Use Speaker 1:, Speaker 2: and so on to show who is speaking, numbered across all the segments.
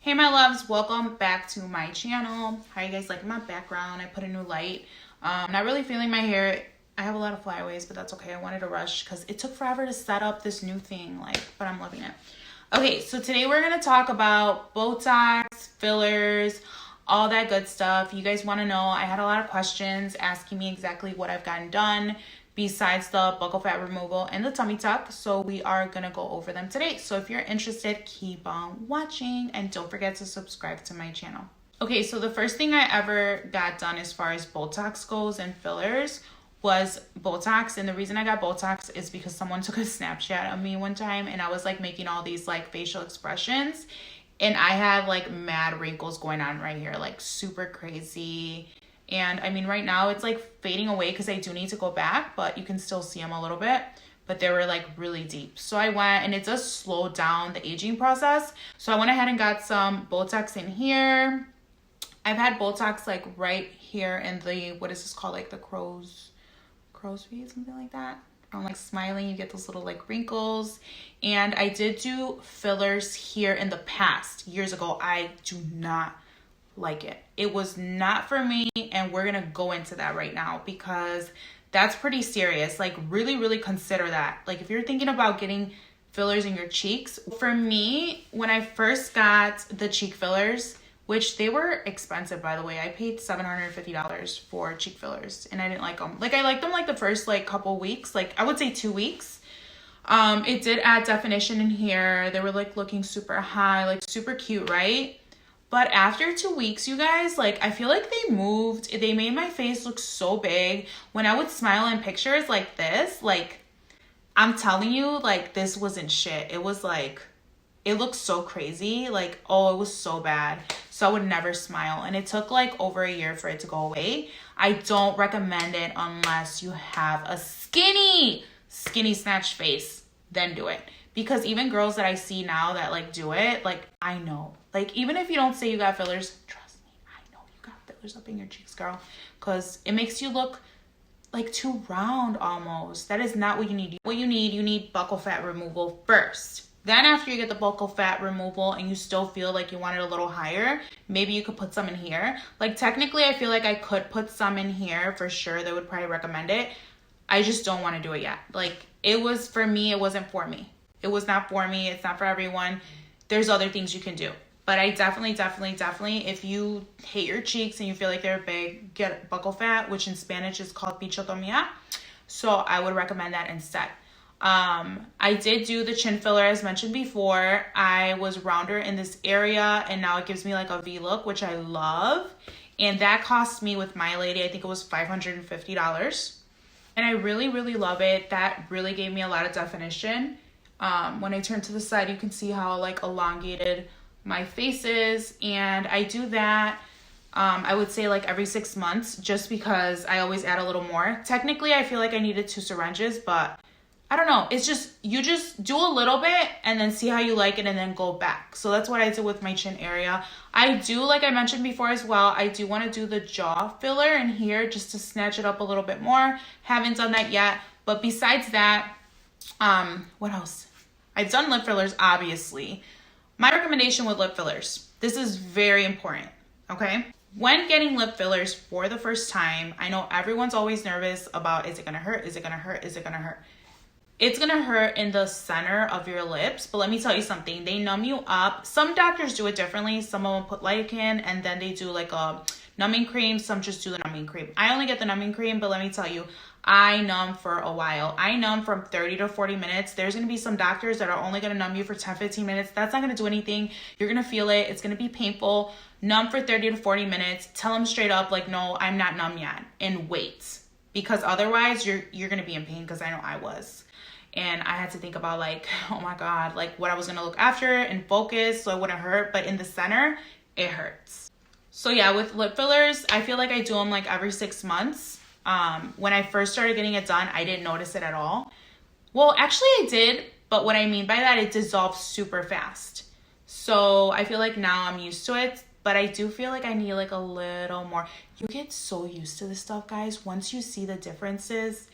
Speaker 1: Hey my loves, welcome back to my channel. How you guys liking my background? I put a new light. Not really feeling my hair. I have a lot of flyaways, but that's okay. I wanted to rush because it took forever to set up this new thing, but I'm loving it. Okay, so today we're gonna talk about Botox, fillers, all that good stuff. You guys want to know, I had a lot of questions asking me exactly what I've gotten done besides the buccal fat removal and the tummy tuck, so we are gonna go over them today. So if you're interested, keep on watching and don't forget to subscribe to my channel. Okay, so the first thing I ever got done as far as Botox goes and fillers was Botox, and the reason I got Botox is because someone took a Snapchat of me one time and I was making all these facial expressions, and I had mad wrinkles going on right here, super crazy. And I mean, right now it's fading away because I do need to go back, but you can still see them a little bit, but they were really deep. So I went, and it does slow down the aging process. So I went ahead and got some Botox in here. I've had Botox right here in the, what is this called? The crow's feet, something like that. I'm smiling, you get those little wrinkles. And I did do fillers here in the past, years ago. I do not like it. It was not for me, and we're gonna go into that right now because that's pretty serious. Really consider that. If you're thinking about getting fillers in your cheeks, for me, when I first got the cheek fillers, which they were expensive, by the way, I paid $750 for cheek fillers, and I didn't like them. I liked them the first couple weeks, I would say 2 weeks. It did add definition in here. They were looking super high, super cute, right? But after 2 weeks, you guys, I feel they moved. They made my face look so big. When I would smile in pictures like this, I'm telling you, this wasn't shit. It was it looked so crazy. Oh, it was so bad. So I would never smile. And it took over a year for it to go away. I don't recommend it unless you have a skinny snatched face. Then do it. Because even girls that I see now that do it, I know. Even if you don't say you got fillers, trust me, I know you got fillers up in your cheeks, girl. Because it makes you look too round almost. That is not what you need. What you need buccal fat removal first. Then after you get the buccal fat removal and you still feel you want it a little higher, maybe you could put some in here. Technically, I feel I could put some in here for sure. They would probably recommend it. I just don't want to do it yet. It was for me, it wasn't for me. It was not for me. It's not for everyone. There's other things you can do. But I definitely, if you hate your cheeks and you feel they're big, get buccal fat, which in Spanish is called bichotomía. So I would recommend that instead. I did do the chin filler as mentioned before. I was rounder in this area, and now it gives me a V look, which I love. And that cost me with my lady, I think it was $550. And I really love it. That really gave me a lot of definition. When I turn to the side, you can see how elongated my face is, and I do that I would say every 6 months, just because I always add a little more. Technically, I feel I needed 2 syringes, but I don't know. It's just, you just do a little bit and then see how you like it and then go back. So that's what I did with my chin area. I do, like I mentioned before as well, I do want to do the jaw filler in here just to snatch it up a little bit more. Haven't done that yet, but besides that, what else? I've done lip fillers, obviously. My recommendation with lip fillers, this is very important, okay? When getting lip fillers for the first time, I know everyone's always nervous about, is it gonna hurt? Is it gonna hurt? Is it gonna hurt? It's gonna hurt in the center of your lips, but let me tell you something. They numb you up. Some doctors do it differently. Some of them put lidocaine and then they do a numbing cream. Some just do the numbing cream. I only get the numbing cream, but let me tell you, I numb for a while. I numb from 30 to 40 minutes. There's going to be some doctors that are only going to numb you for 10, 15 minutes. That's not going to do anything. You're going to feel it. It's going to be painful. Numb for 30 to 40 minutes. Tell them straight up, no, I'm not numb yet. And wait. Because otherwise, you're going to be in pain, because I know I was. And I had to think about oh my God, what I was going to look after and focus so it wouldn't hurt. But in the center, it hurts. So yeah, with lip fillers, I feel I do them every 6 months. When I first started getting it done, I didn't notice it at all. Well, actually I did, but what I mean by that, it dissolves super fast. So I feel now I'm used to it, but I do feel I need a little more. You get so used to this stuff, guys. Once you see the differences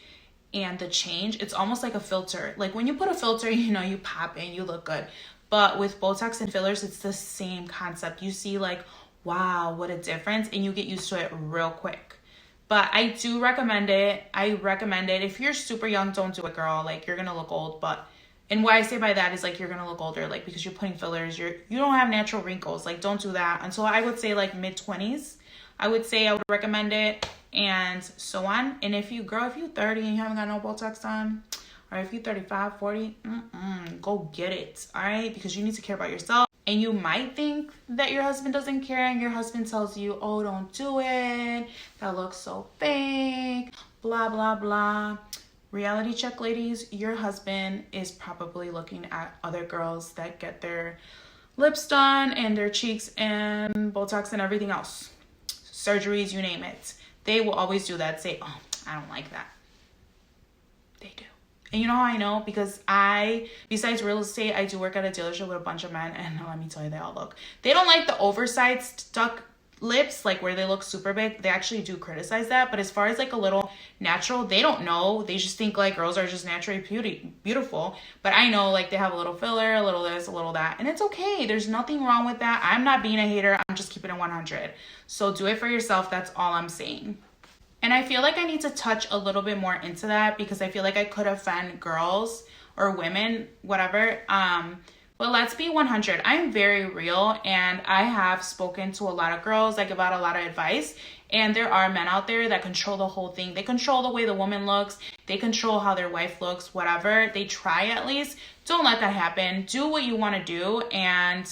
Speaker 1: and the change, it's almost like a filter. When you put a filter, you pop in, you look good. But with Botox and fillers, it's the same concept. You see like, wow, what a difference, and you get used to it real quick. But I do recommend it. I recommend it. If you're super young, don't do it, girl. Like, you're gonna look old. But, and what I say by that is like, you're gonna look older, like, because you're putting fillers, you don't have natural wrinkles. Like, don't do that until I would say like mid-20s. I would say I would recommend it, and so on. And if you 30 and you haven't got no Botox done, or if you're 35, 40, go get it, all right? Because you need to care about yourself. And you might think that your husband doesn't care, and your husband tells you, oh, don't do it. That looks so fake, blah, blah, blah. Reality check, ladies. Your husband is probably looking at other girls that get their lips done and their cheeks and Botox and everything else. Surgeries, you name it. They will always do that. Say, oh, I don't like that. They do. And you know how I know? Because besides real estate, I do work at a dealership with a bunch of men, and let me tell you, they don't like the oversized stuck lips, like where they look super big. They actually do criticize that. But as far as like a little natural, they don't know. They just think like girls are just naturally beautiful. But I know like they have a little filler, a little this, a little that, and it's okay. There's nothing wrong with that. I'm not being a hater. I'm just keeping it 100. So do it for yourself. That's all I'm saying. And I feel like I need to touch a little bit more into that, because I feel like I could offend girls or women, whatever. But let's be 100. I'm very real, and I have spoken to a lot of girls. I give out a lot of advice, and there are men out there that control the whole thing. They control the way the woman looks. They control how their wife looks, whatever. They try at least. Don't let that happen. Do what you want to do, and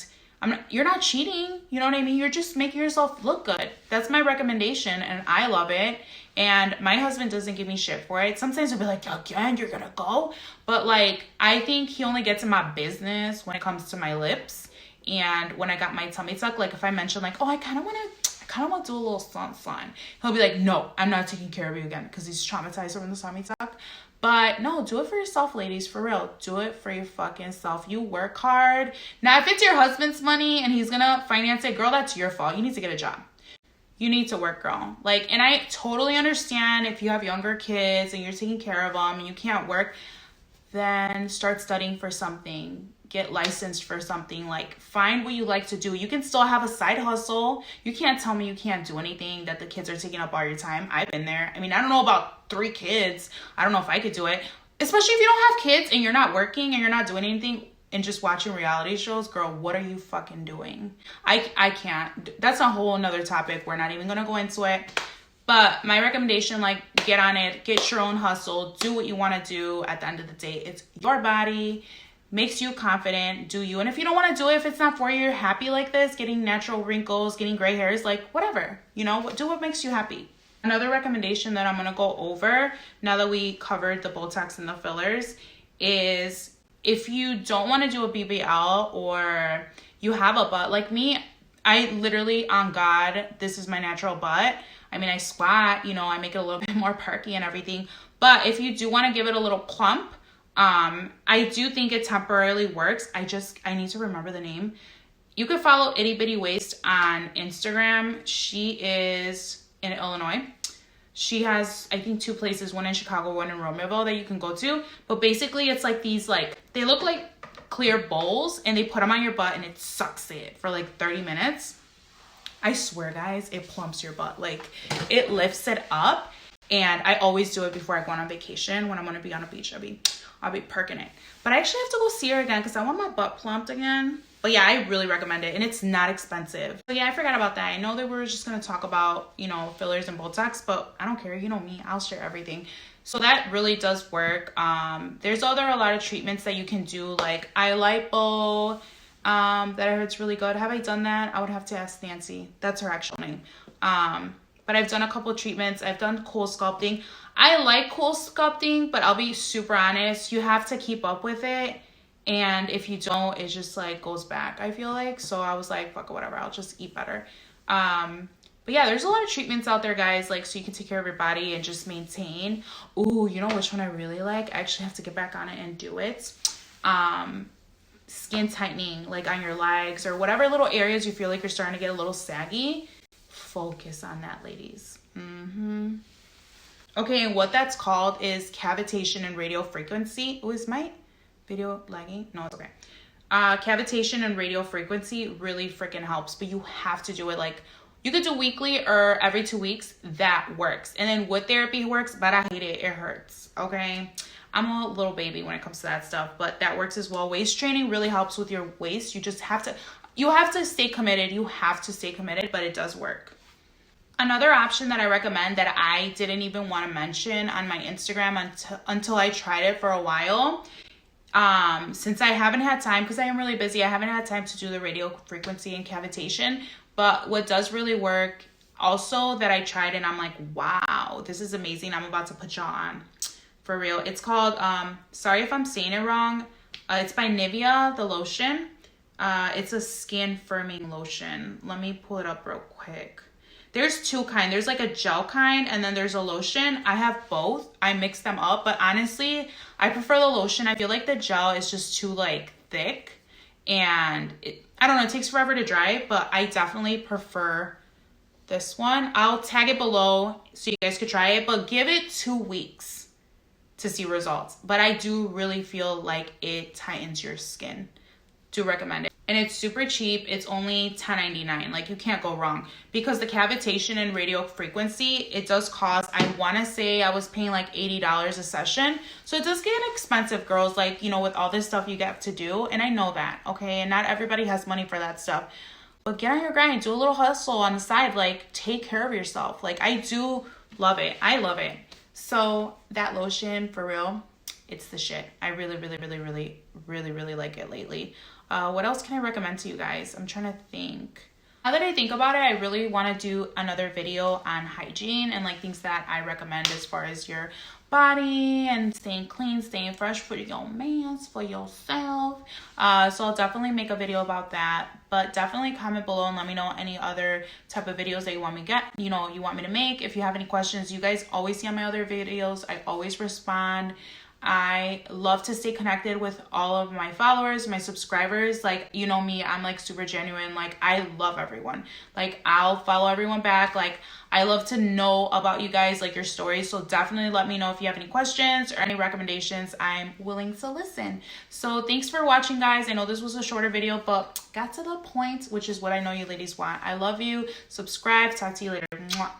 Speaker 1: you're not cheating. You know what I mean? You're just making yourself look good. That's my recommendation, and I love it. And my husband doesn't give me shit for it. Sometimes he'll be like, again, you're gonna go? But like, I think he only gets in my business when it comes to my lips. And when I got my tummy tuck, like if I mention like, oh, I kind of want to do a little sun, he'll be like, no, I'm not taking care of you again, because he's traumatized over the tummy tuck. But no, do it for yourself, ladies, for real. Do it for your fucking self. You work hard. Now, if it's your husband's money and he's gonna finance it, girl, that's your fault. You need to get a job. You need to work, girl. Like, and I totally understand if you have younger kids and you're taking care of them and you can't work, then start studying for something. Get licensed for something. Like, find what you like to do. You can still have a side hustle. You can't tell me you can't do anything, that the kids are taking up all your time. I've been there. I mean, I don't know about 3 kids. I don't know if I could do it. Especially if you don't have kids and you're not working and you're not doing anything and just watching reality shows. Girl, what are you fucking doing? I can't. That's a whole nother topic. We're not even going to go into it. But my recommendation, like, get on it. Get your own hustle. Do what you want to do. At the end of the day, it's your body. Makes you confident. Do you. And if you don't want to do it, if it's not for you, you're happy like this, getting natural wrinkles, getting gray hairs, like, whatever. You know, do what makes you happy. Another recommendation that I'm going to go over, now that we covered the Botox and the fillers, is if you don't want to do a BBL or you have a butt like me, I literally, on God, this is my natural butt. I mean, I squat, you know, I make it a little bit more perky and everything. But if you do want to give it a little plump, I do think it temporarily works. I need to remember the name. You can follow Itty Bitty Waist on Instagram. She is in Illinois. She has, I think, 2 places, one in Chicago, one in Romeoville that you can go to. But basically, it's like these, like, they look like clear bowls, and they put them on your butt, and it sucks it for like 30 minutes. I swear, guys, it plumps your butt. Like, it lifts it up. And I always do it before I go on vacation. When I'm going to be on a beach, I'll be perking it. But I actually have to go see her again because I want my butt plumped again. But yeah, I really recommend it, and it's not expensive. But yeah, I forgot about that. I know that we were just going to talk about, you know, fillers and Botox, but I don't care. You know me. I'll share everything. So that really does work. There's a lot of treatments that you can do, like eye lipo, that I heard's really good. Have I done that? I would have to ask Nancy. That's her actual name. But I've done a couple of treatments. I've done cool sculpting. I like cool sculpting, but I'll be super honest. You have to keep up with it. And if you don't, it just like goes back, I feel like. So I was like, fuck it, whatever. I'll just eat better. But yeah, there's a lot of treatments out there, guys. Like, so you can take care of your body and just maintain. Ooh, you know which one I really like? I actually have to get back on it and do it. Skin tightening, like on your legs or whatever little areas you feel like you're starting to get a little saggy. Focus on that, ladies. Okay, and what that's called is cavitation and radio frequency. Oh, is my video lagging? No, it's okay. Cavitation and radio frequency really freaking helps, but you have to do it like, you could do weekly or every 2 weeks. That works. And then wood therapy works, but I hate it. It hurts. Okay. I'm a little baby when it comes to that stuff, but that works as well. Waist training really helps with your waist. You just have to stay committed. You have to stay committed, but it does work. Another option that I recommend that I didn't even want to mention on my Instagram until I tried it for a while. Since I haven't had time, because I am really busy, I haven't had time to do the radio frequency and cavitation. But what does really work also that I tried and I'm like, wow, this is amazing. I'm about to put y'all on. For real. It's called, sorry if I'm saying it wrong. It's by Nivea, the lotion. It's a skin firming lotion. Let me pull it up real quick. There's two kinds. There's like a gel kind and then there's a lotion. I have both. I mix them up, but honestly, I prefer the lotion. I feel like the gel is just too like thick and I don't know, it takes forever to dry, but I definitely prefer this one. I'll tag it below so you guys could try it, but give it 2 weeks to see results. But I do really feel like it tightens your skin. Do recommend it. And it's super cheap. It's only $10.99. Like, you can't go wrong. Because the cavitation and radio frequency, it does cost, I want to say I was paying like $80 a session. So it does get expensive, girls. Like, you know, with all this stuff you get to do. And I know that, okay? And not everybody has money for that stuff. But get on your grind. Do a little hustle on the side. Like, take care of yourself. Like, I do love it. I love it. So that lotion, for real, it's the shit. I really, really, really, really, really, really like it lately. What else can I recommend to you guys? I'm trying to think. Now that I think about it, I really want to do another video on hygiene and like things that I recommend as far as your body and staying clean, staying fresh for your mans, for yourself. So I'll definitely make a video about that. But definitely comment below and let me know any other type of videos that you want me to make. If you have any questions, you guys always see on my other videos. I always respond. I love to stay connected with all of my followers, my subscribers. Like, you know me, I'm like super genuine. Like, I love everyone. Like, I'll follow everyone back. Like, I love to know about you guys, like your stories. So definitely let me know if you have any questions or any recommendations. I'm willing to listen. So thanks for watching, guys. I know this was a shorter video, but got to the point, which is what I know you ladies want. I love you. Subscribe. Talk to you later. Mwah.